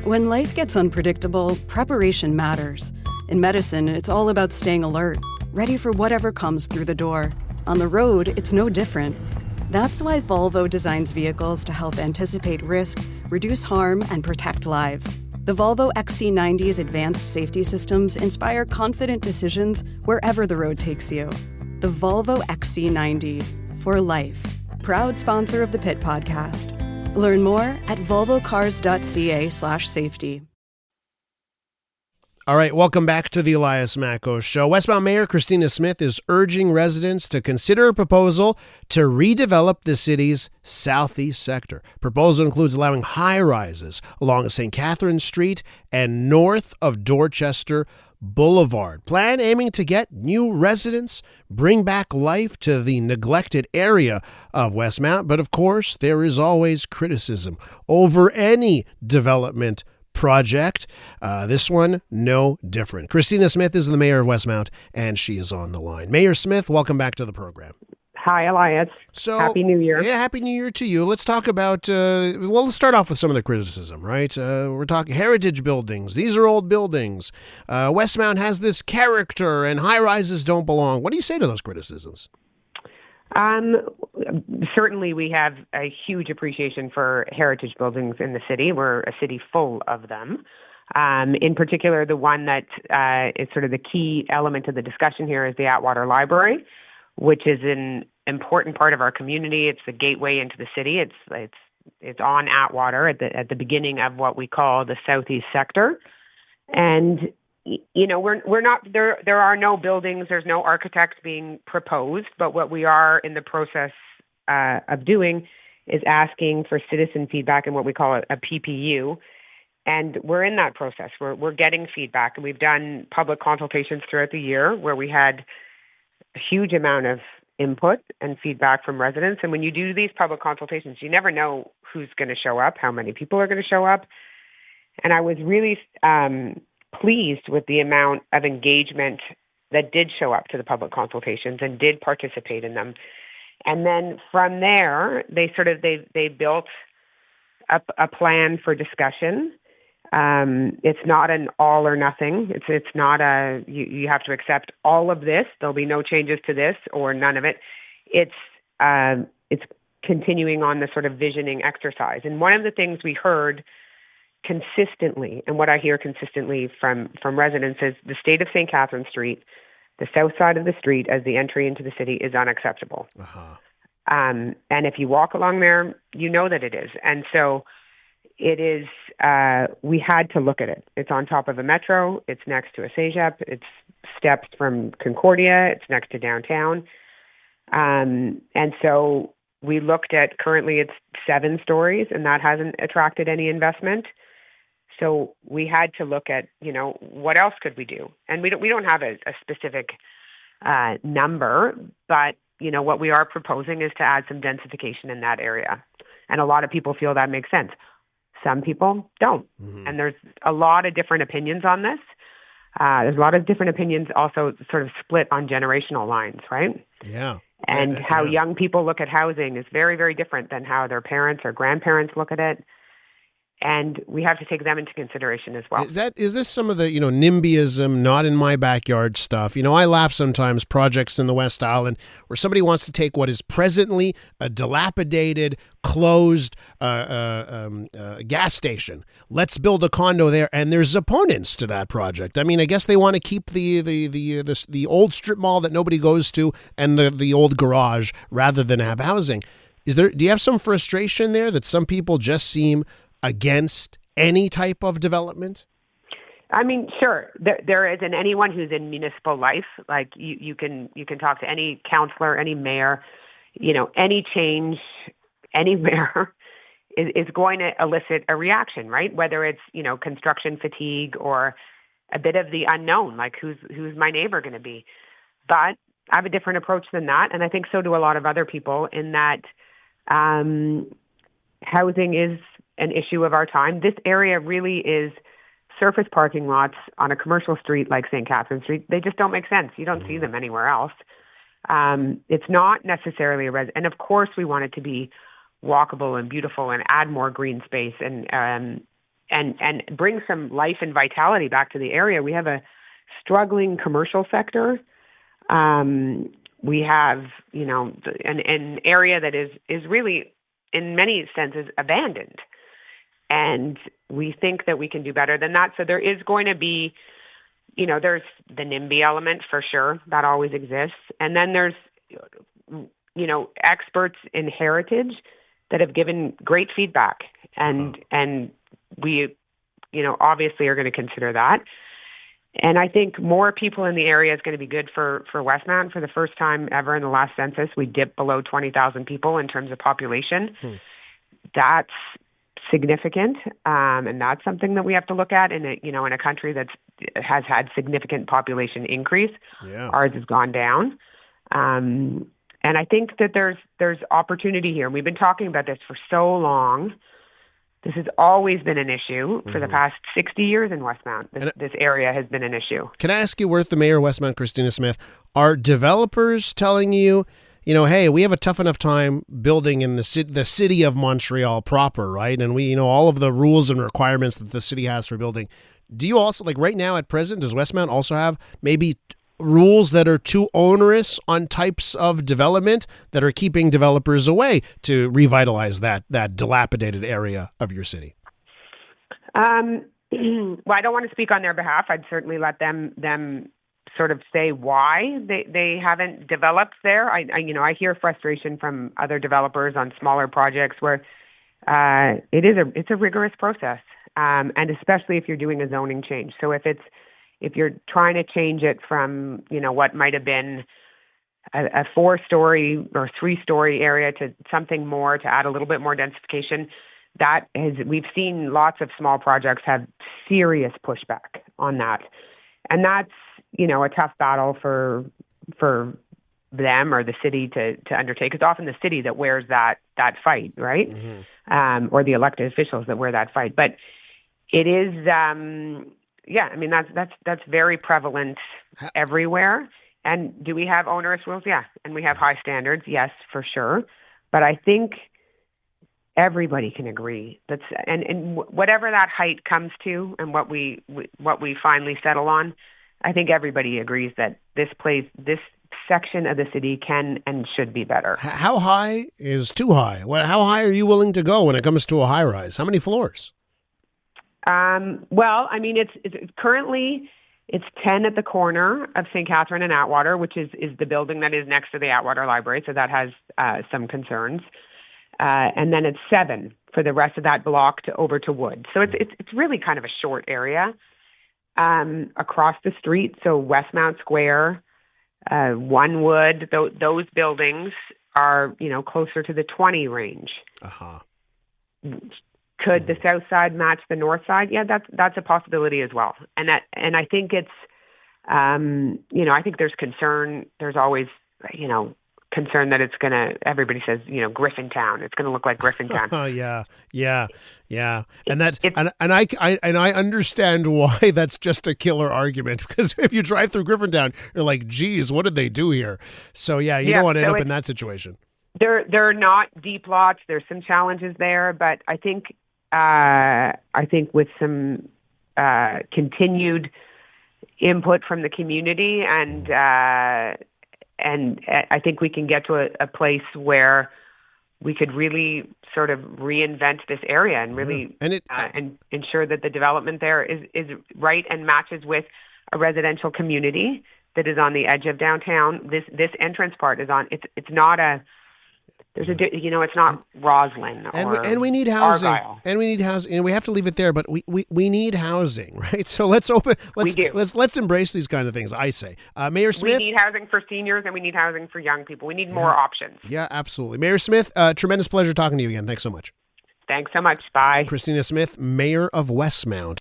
When life gets unpredictable, preparation matters. In medicine, it's all about staying alert, ready for whatever comes through the door. On the road, it's no different. That's why Volvo designs vehicles to help anticipate risk, reduce harm, and protect lives. The Volvo XC90's advanced safety systems inspire confident decisions wherever the road takes you. The Volvo XC90, for life. Proud sponsor of the Pit Podcast. Learn more at volvocars.ca/safety. All right, welcome back to the Elias Makos Show. Westmount Mayor Christina Smith is urging residents to consider a proposal to redevelop the city's southeast sector. Proposal includes allowing high-rises along Sainte-Catherine Street and north of Dorchester Boulevard. Plan aiming to get new residents, bring back life to the neglected area of Westmount. But of course, there is always criticism over any development project. This one, no different. Christina Smith is the mayor of Westmount, and she is on the line. Mayor Smith, welcome back to the program. Hi, Elias. So, Happy New Year. Yeah, Happy New Year to you. Let's talk about, let's start off with some of the criticism, right? We're talking heritage buildings. These are old buildings. Westmount has this character and high-rises don't belong. What do you say to those criticisms? Certainly we have a huge appreciation for heritage buildings in the city. We're a city full of them. In particular, the one that is sort of the key element of the discussion here is the Atwater Library, which is an important part of our community. It's the gateway into the city. It's on Atwater at the beginning of what we call the southeast sector. And you know, we're not there. There are no buildings. There's no architect being proposed. But what we are in the process of doing is asking for citizen feedback and what we call a PPU. And we're in that process. We're getting feedback, and we've done public consultations throughout the year where we had a huge amount of input and feedback from residents. And when you do these public consultations, you never know who's going to show up, how many people are going to show up. And I was really pleased with the amount of engagement that did show up to the public consultations and did participate in them. And then from there, they built a plan for discussion. It's not an all or nothing. It's not you have to accept all of this. There'll be no changes to this or none of it. It's continuing on the sort of visioning exercise. And one of the things we heard consistently, and what I hear consistently from residents, is the state of Sainte-Catherine Street, the south side of the street as the entry into the city, is unacceptable. Uh-huh. And if you walk along there, you know that it is. And so it is, we had to look at it. It's on top of a metro. It's next to a cégep. It's steps from Concordia. It's next to downtown. And so we looked at, currently it's 7 stories, and that hasn't attracted any investment. So we had to look at, what else could we do? And we don't have a specific number, but, what we are proposing is to add some densification in that area. And a lot of people feel that makes sense. Some people don't. Mm-hmm. And there's a lot of different opinions on this. There's a lot of different opinions also sort of split on generational lines, right? Yeah. And how young people look at housing is very, very different than how their parents or grandparents look at it. And we have to take them into consideration as well. Is this some of the, NIMBYism, not in my backyard stuff? I laugh sometimes, projects in the West Island where somebody wants to take what is presently a dilapidated, closed gas station. Let's build a condo there. And there's opponents to that project. I mean, I guess they want to keep the old strip mall that nobody goes to and the old garage rather than have housing. Do you have some frustration there that some people just seem against any type of development? I mean, sure. There is, and anyone who's in municipal life, like you can talk to any councillor, any mayor, any change anywhere is going to elicit a reaction, right? Whether it's, construction fatigue or a bit of the unknown, like who's my neighbor going to be. But I have a different approach than that, and I think so do a lot of other people, in that housing is an issue of our time. This area really is surface parking lots on a commercial street like Sainte-Catherine Street. They just don't make sense. You don't see them anywhere else. It's not necessarily and of course we want it to be walkable and beautiful and add more green space and and bring some life and vitality back to the area. We have a struggling commercial sector. We have, an area that is really, in many senses, abandoned. And we think that we can do better than that. So there is going to be, there's the NIMBY element for sure. That always exists. And then there's, experts in heritage that have given great feedback. And we, obviously are going to consider that. And I think more people in the area is going to be good for Westmount. For the first time ever in the last census, we dipped below 20,000 people in terms of population. That's significant, and that's something that we have to look at in a country that has had significant population increase. Yeah. Ours has gone down, and I think that there's opportunity here. We've been talking about this for so long. This has always been an issue for the past 60 years in Westmount. This area has been an issue. Can I ask you, Worth, the mayor of Westmount, Christina Smith, are developers telling you, hey, we have a tough enough time building in the city of Montreal proper, right? And we, all of the rules and requirements that the city has for building. Do you also, like right now at present, does Westmount also have maybe rules that are too onerous on types of development that are keeping developers away to revitalize that dilapidated area of your city? Well, I don't want to speak on their behalf. I'd certainly let them sort of say why they haven't developed there. I hear frustration from other developers on smaller projects where it's a rigorous process, and especially if you're doing a zoning change. So if you're trying to change it from what might have been a 4-story or 3-story area to something more, to add a little bit more densification, we've seen lots of small projects have serious pushback on that, and that's a tough battle for them or the city to undertake. It's often the city that wears that fight, right? Or the elected officials that wear that fight. But it is, that's very prevalent everywhere. And do we have onerous rules? Yeah. And we have high standards. Yes, for sure. But I think everybody can agree and whatever that height comes to and what we finally settle on, I think everybody agrees that this section of the city can and should be better. How high is too high? How high are you willing to go when it comes to a high rise? How many floors? Well, I mean, it's currently 10 at the corner of Sainte-Catherine and Atwater, which is the building that is next to the Atwater Library. So that has some concerns. And then it's 7 for the rest of that block over to Wood. So it's really kind of a short area. Across the street, so Westmount Square, Wood, those buildings are, closer to the 20 range. Could the south side match the north side? Yeah, that's a possibility as well. And I think it's, I think there's concern. There's always, concern that it's everybody says, Griffintown. It's going to look like Griffintown. Oh, yeah. And I understand why that's just a killer argument, because if you drive through Griffintown, you're like, geez, what did they do here? So you don't want to end up in that situation. They're not deep lots. There's some challenges there, but I think with some continued input from the community and I think we can get to a place where we could really sort of reinvent this area and really and ensure that the development there is right and matches with a residential community that is on the edge of downtown. This entrance part is on. It's not a. There's it's not Roslyn and we need housing, Argyle. and we need housing, and we have to leave it there. But we need housing, right? So let's embrace these kind of things. I say, Mayor Smith. We need housing for seniors, and we need housing for young people. We need more options. Yeah, absolutely, Mayor Smith. Tremendous pleasure talking to you again. Thanks so much. Thanks so much. Bye. Christina Smith, Mayor of Westmount.